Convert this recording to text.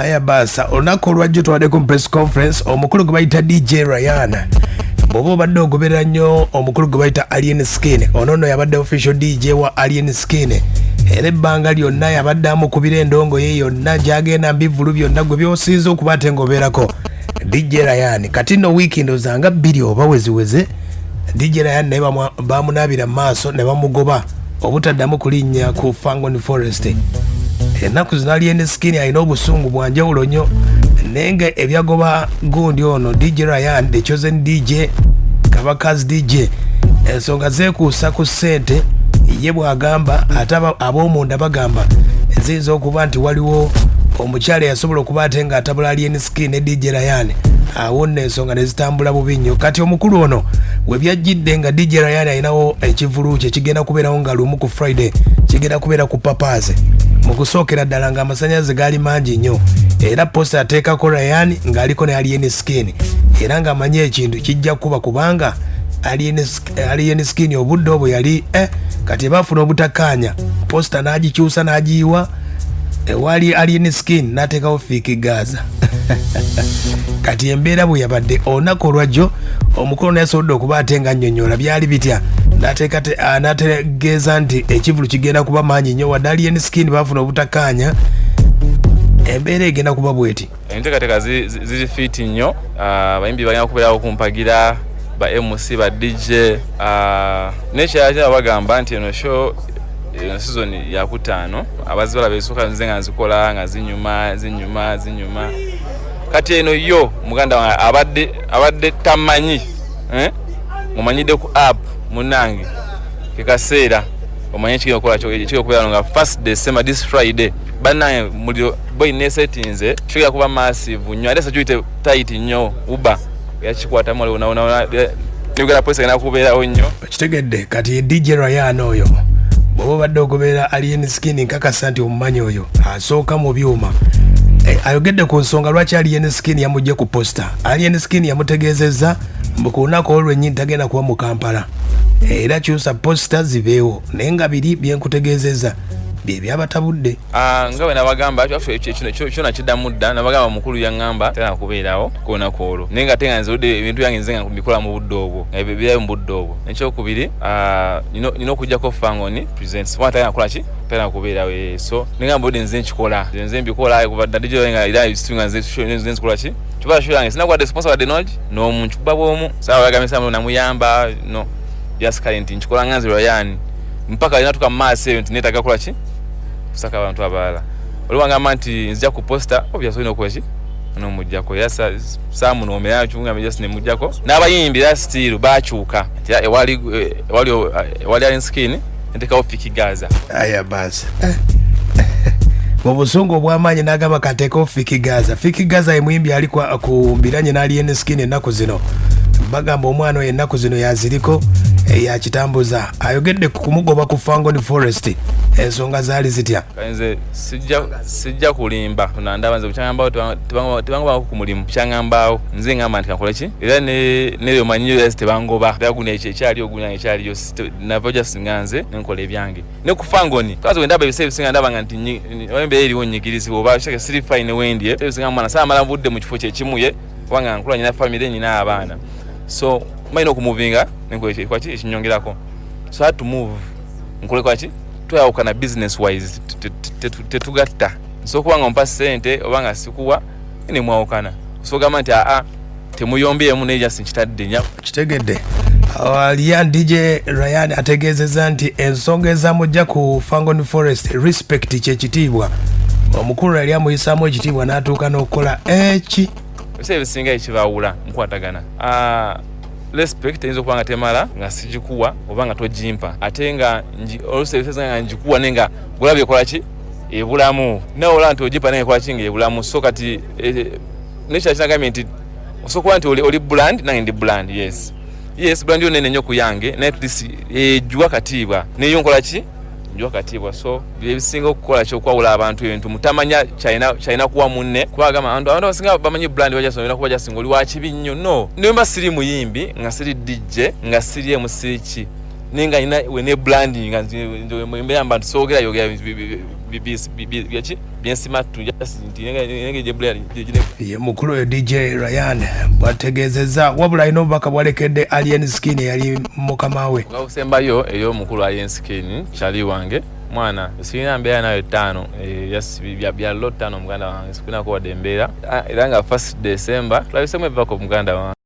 Aya basa olunaku olwajjo twadde ku press conference omukulu gwe bayita DJ Ryan bw'oba obadde ogoberera nnyo omukulu gwe bayita Alien Skin ono nno yabadde official DJ wa Alien Skin era ebbanga lyonna yabadde amukubira endongo ye yonna gyagenda mbivulu byonna gwe by'osinza okuba ate ng'obeerako DJ Ryan kati nno weekend ozanga 2 oba weziweze DJ Ryan naye bamunaabira mu maaso ne bamugoba obutaddamu kulinnya ku Fangon Forest. Ennaku zino Alien Skin alina obusungu bwanjawulo nnyo nenge ebyagoba gundi ono DJ Ryan the chosen DJ Kabakazi DJ ensonga zeekuusa ku ssente ye bw'agamba ate ab'omunda bagamba eziyinza okuba nti waliwo omukyala yasobola okuba ate ng'atabula Alien Skin ne DJ Ryan awo nno ensonga ne zitambula bubi nnyo kati omukulu ono we byajjidde nga DJ Ryan alinawo ekivulu kye kigenda kubeerawo nga lumu ku Friday kigenda kubeera ku Papaze mu kusookera ddala ng'amasannyalaze gaali mangi nnyo era posta ateekako Ryan ng'aliko ne Alien Skin era ng'amanyi ekintu kijja kuba kubanga Alien Skin obudde obwo yali kati baafuna obutakkaanya posta n'agikyusa n'agiyiwa ewali Alien Skin n'ateekawo Fiki Gaza kati embeera bwe yabadde olunaku olwajjo omukulu nayasobodde okuba ate nga nnyonnyola byali bitya n'ategeeza nti ekivulu kigenda kuba maanyi nnyo wadde Alien Skin baafuna obutakkaanya embeera egenda kuba bweti enteekateeka ziri fiti nnyo abayimbi bagenda kubeerawo kumpagira ba MC ba DJ nekyala kyaba bagamba nti eno show eno season ya kutaano abazibala besooka nze nga nzikola nga zinyuma kati eno yo muganda wange abadde tamanyi mumanyidde ku app munange kekaseera omanyi ekigenda okubeera nga 1st December this Friday bannange mulio boy ne settings kigenda kuba massive nnyo ate sekiyite tight nnyo uba yakikwatamu olwona nibugala poisa genda kubeerawo nnyo kitegedde kati DJ Ryan oyo bw'oba obadde ogoberera Alien Skin nkakasa nti omumanyi oyo asooka mu byuma ayogedde ku nsonga lwaki Alien Skin yamujje ku posta. Alien Skin yamutegeezezza mbu ku lunaku olw'ennyini tagenda kuba mu Kampala era kyusa posta zibeewo naye nga biri byenkutegeezezza bye byabatabudde nga bwe nabagamba kyo nakiddamu dda nabagamba mukulu yaŋŋamba tena kubeerawo ku lunaku olwo naye nga tenga nzirudde ebintu byange nze nga mbikola mu budde obwo ebyo mu budde obwo ekyokubiri nina okugjako Fangon presents wona tagenda kukolaki tena kubeerawo so nengamba budde nze nkikola nze mbikola kuva dda DJ nga era ebisitunga nze nzikolaki kiba show yange sinakuwadde sponsor wadde nogi n'omuntu kuba bw'omu sawa bagambisa namuyamba no just current nkikola nga nze Ryan mpaka linatuka maaso eyo nti neetaga kolaki kusaka abantu abalala olwangamba nti nzija ku posta obviously nokweki nomujjako yasa samunoomera kyunga just nemujjako n'abayimbi era still bakyuka nti ewali Alien Skin nteekawo Fiki Gaza aya basi mu busungu obw'amaanyi n'agamba kateekawo Fiki Gaza. Fiki Gaza ye muyimbi ali ku mbiranye n'Alien Skin ennaku zino bagamba omwana oyo ennaku zino yaziriko yakitambuza ayogedde ku kumugoba ku Fangon Forest ensonga zaali zitya nze sijja kulimba tunandaba nze kukyangambaawo tebangobako ku mulimu kyangambaawo nze ngamba nti kakola ki era neryo manyiyo yasi tebangoba era guno ekyaliyo guno ekyaliyo nava just nga nze nenkola ebyange ne ku Fangon kazi wendaba ebiseera ebisinga ndaba nga nti embeera eriwo nyigirizibwa oba siri fine wendye ebisinga mwana saamala budde mu kifo kyekimuye kubanga nkula nyina famire nyina abaana so maina okumuvinga nenkola kwaki ekinyongerako so I had to move nkole kwaki twawukana business wise tetugatta so kubanga ompa ssente obanga sikuwa ne mwawukana so gamba nti temuyombyemu naye just nkitadde nya kitegedde Alien DJ Ryan ategeezezza nti ensonga ezamujja ku Fangon Forest respect kyekitiibwa omukulu yali amuyisaamu ekitiibwa n'atuuka n'okukola ebisinga ekibawula nkwatagana respect eyinza okuba nga temala nga sigikuwa oba nga togimpa ate nga oluseebiseza nga njikuwa naye nga gulabye kolaki ebulamu nawe olaba nti ogipa naye kolaki nga ebulamu so kati nekira kinagambye nti osobola kuba nti oli brand nange ndi brand yes brand yo nene nnyo ku yange naye ejjuwa katiibwa neyo nkolaki njuwa katiibwa so ebisinga okukola kyokwawula abantu ebintu mutamanya kyalina kuwa munne kubagamba abantu abasinga bamanyi brand bajasomera kuba jasinga oli wakibi nnyo no nimba siri muyimbi nga siri DJ nga siri MC ki ninga ina wene branding nga mbeyamba ntusogera yogera byensimatu ye mukulu oyo DJ Ryan bwategeezezza wabula alina obubaka bwalekedde Alien Skin yali mukama we osembayo eyo mukulu Alien Skin kyali wange mwana sirina mbeera nayo 5 bya lot 5 muganda wange sikunako wadde embeera era nga 1 December tulabisemu ebivako muganda wange